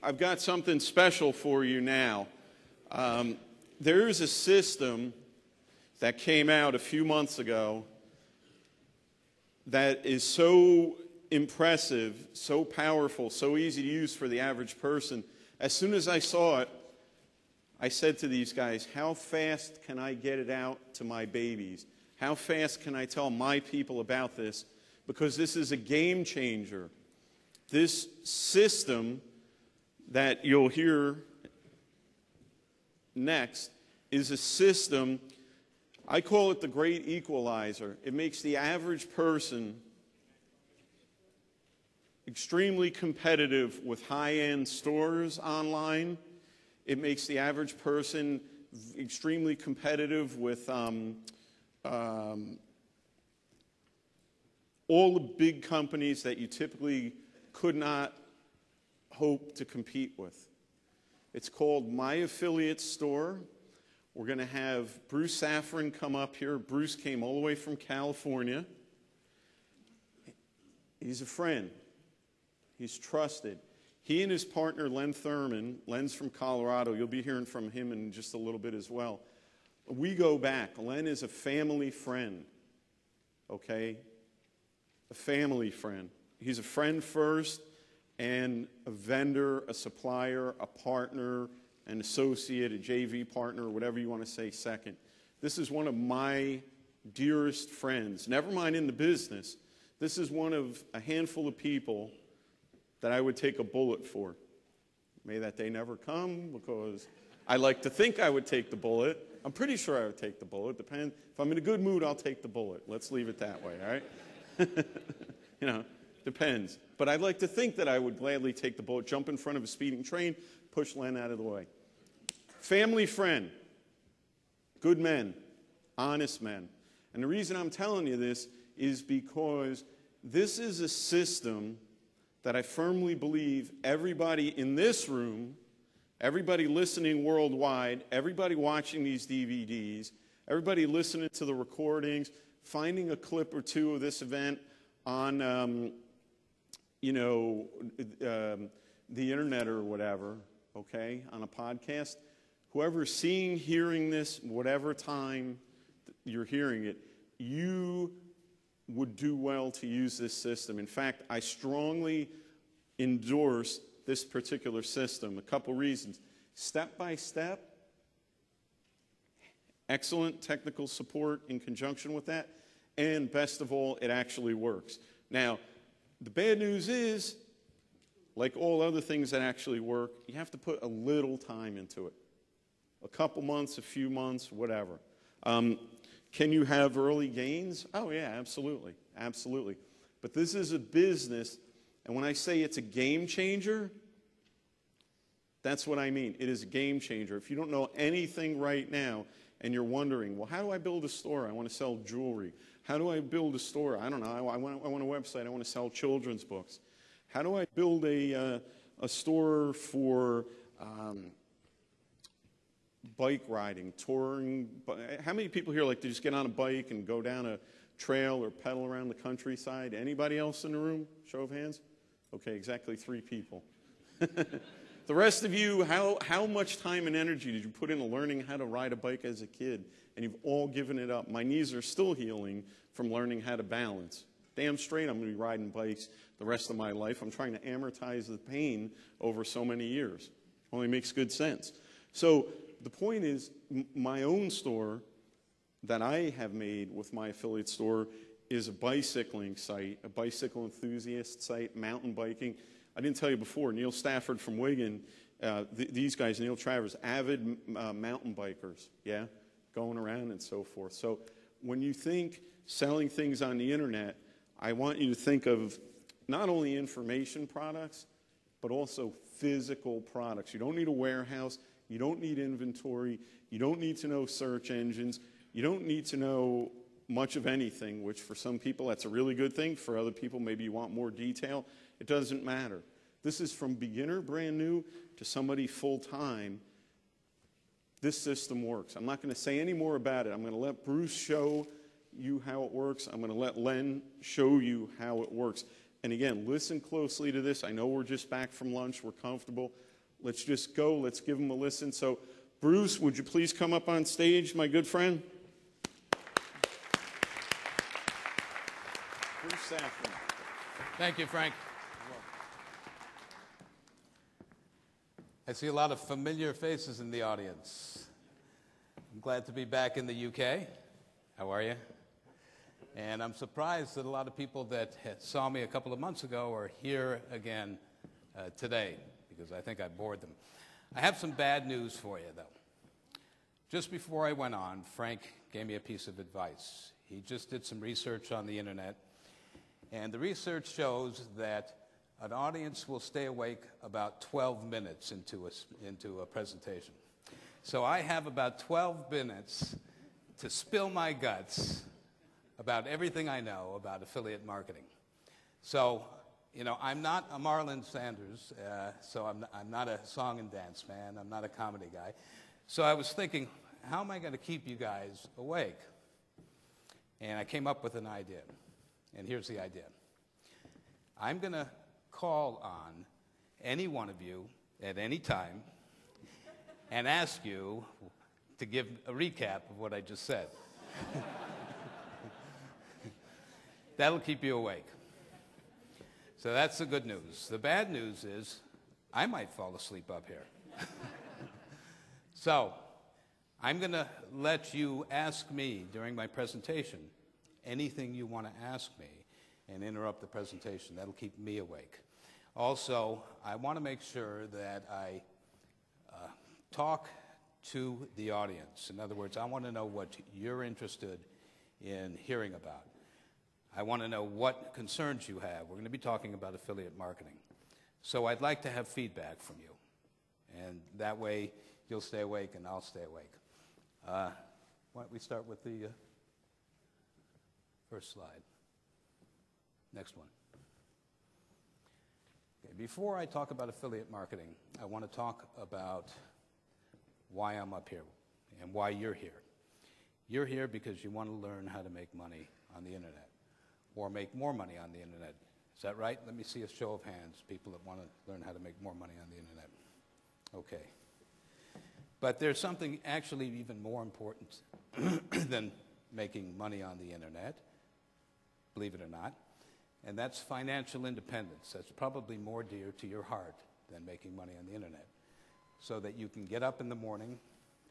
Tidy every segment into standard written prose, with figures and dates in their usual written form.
I've got something special for you now. There is a system that came out a few months ago that is so impressive, so powerful, so easy to use for the average person. As soon as I saw it, I said to these guys, how fast can I get it out to my babies? How fast can I tell my people about this? Because this is a game changer. This system that you'll hear next is a system, I call it the great equalizer. It makes the average person extremely competitive with high-end stores online. It makes the average person extremely competitive with all the big companies that you typically could not hope to compete with. It's called My Affiliate Store. We're going to have Bruce Safran come up here. Bruce came all the way from California. He's a friend. He's trusted. He and his partner, Leartn, Len's from Colorado. You'll be hearing from him in just a little bit as well. We go back. Len is a family friend, okay? A family friend. He's a friend first, and a vendor, a supplier, a partner, an associate, a JV partner, whatever you want to say second. This is one of my dearest friends, never mind in the business. This is one of a handful of people that I would take a bullet for. May that day never come, because I like to think I would take the bullet. I'm pretty sure I would take the bullet. Depends. If I'm in a good mood, I'll take the bullet. Let's leave it that way, all right? You know, depends. But I'd like to think that I would gladly take the bullet, jump in front of a speeding train, push Len out of the way. Family friend, good men, honest men. And the reason I'm telling you this is because this is a system that I firmly believe everybody in this room, everybody listening worldwide, everybody watching these DVDs, everybody listening to the recordings, finding a clip or two of this event on, the internet or whatever, okay, on a podcast, whoever's seeing, hearing this, whatever time you're hearing it, you would do well to use this system. In fact, I strongly endorse this particular system. A couple reasons. Step by step, excellent technical support in conjunction with that, and best of all, it actually works. Now, the bad news is, like all other things that actually work, you have to put a little time into it. A couple months, a few months, whatever. Can you have early gains? Oh, yeah, absolutely. Absolutely. But this is a business, and when I say it's a game changer, that's what I mean. It is a game changer. If you don't know anything right now and you're wondering, well, how do I build a store? I want to sell jewelry. How do I build a store? I don't know. I want a website. I want to sell children's books. How do I build a store for bike riding, touring? How many people here like to just get on a bike and go down a trail or pedal around the countryside? Anybody else in the room? Show of hands. Okay, exactly 3 people. The rest of you, how much time and energy did you put into learning how to ride a bike as a kid? And you've all given it up. My knees are still healing from learning how to balance. Damn straight I'm going to be riding bikes the rest of my life. I'm trying to amortize the pain over so many years. Only makes good sense. So the point is, my own store that I have made with my affiliate store is a bicycling site, a bicycle enthusiast site, mountain biking. I didn't tell you before, Neil Stafford from Wigan, these guys, Neil Travers, avid mountain bikers, yeah, going around and so forth. So when you think selling things on the internet, I want you to think of not only information products, but also physical products. You don't need a warehouse. You don't need inventory. You don't need to know search engines. You don't need to know much of anything, which for some people that's a really good thing. For other people, maybe you want more detail. It doesn't matter. This is from beginner, brand new, to somebody full-time. This system works. I'm not going to say any more about it. I'm going to let Bruce show you how it works. I'm going to let Len show you how it works. And again, listen closely to this. I know we're just back from lunch. We're comfortable. let's just go. Let's give them a listen. So, Bruce, would you please come up on stage, my good friend? Bruce Safran. Thank you, Frank. I see a lot of familiar faces in the audience. I'm glad to be back in the UK. How are you? And I'm surprised that a lot of people that saw me a couple of months ago are here again today, because I think I bored them. I have some bad news for you, though. Just before I went on, Frank gave me a piece of advice. He just did some research on the internet, and the research shows that an audience will stay awake about 12 minutes into a presentation. So I have about 12 minutes to spill my guts about everything I know about affiliate marketing. So, you know, I'm not a Marlon Sanders, so I'm not a song and dance man. I'm not a comedy guy. So I was thinking, how am I going to keep you guys awake? And I came up with an idea. And here's the idea. I'm going to call on any one of you at any time and ask you to give a recap of what I just said. That'll keep you awake. So that's the good news. The bad news is I might fall asleep up here. So I'm going to let you ask me during my presentation anything you want to ask me and interrupt the presentation. That'll keep me awake. Also, I want to make sure that I talk to the audience. In other words, I want to know what you're interested in hearing about. I want to know what concerns you have. We're going to be talking about affiliate marketing. So I'd like to have feedback from you. And that way, you'll stay awake and I'll stay awake. Why don't we start with the first slide. Next one. Okay, before I talk about affiliate marketing, I want to talk about why I'm up here and why you're here. You're here because you want to learn how to make money on the internet, or make more money on the internet. Is that right? Let me see a show of hands, people that want to learn how to make more money on the internet. Okay. But there's something actually even more important than making money on the internet, believe it or not, and that's financial independence. That's probably more dear to your heart than making money on the internet, so that you can get up in the morning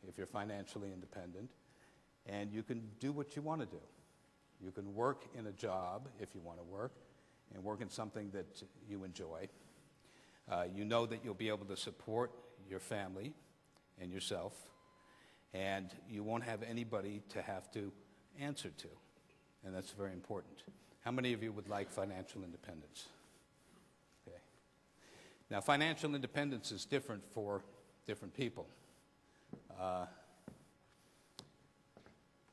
if you're financially independent, and you can do what you want to do. You can work in a job if you want to work, and work in something that you enjoy. You know that you'll be able to support your family and yourself, and you won't have anybody to have to answer to, and that's very important. How many of you would like financial independence? Okay. Now, financial independence is different for different people. How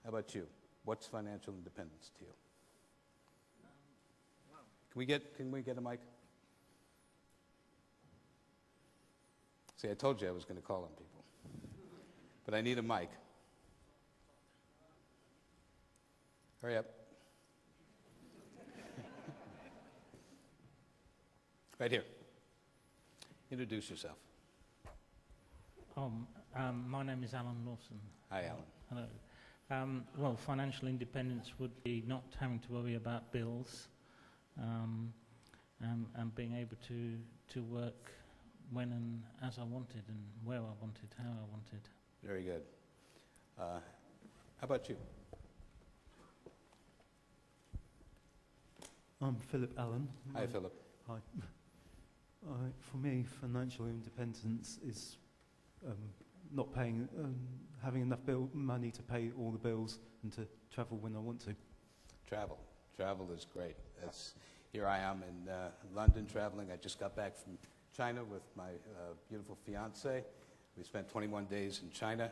about you? What's financial independence to you? Can we get a mic? See, I told you I was going to call on people. But I need a mic. Hurry up. Right here. Introduce yourself. My name is Alan Lawson. Hi, Alan. Hello. Well, financial independence would be not having to worry about bills, and being able to work when and as I wanted, and where I wanted, how I wanted. Very good. How about you? I'm Philip Allen. Hi, Philip. Hi. For me, financial independence is not paying, having enough money to pay all the bills and to travel when I want to. Travel. Travel is great. Here I am in London traveling. I just got back from China with my beautiful fiance. We spent 21 days in China,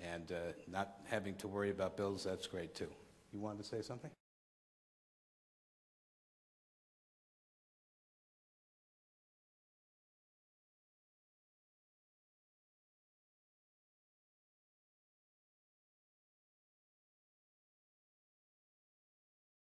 and not having to worry about bills, that's great too. You wanted to say something?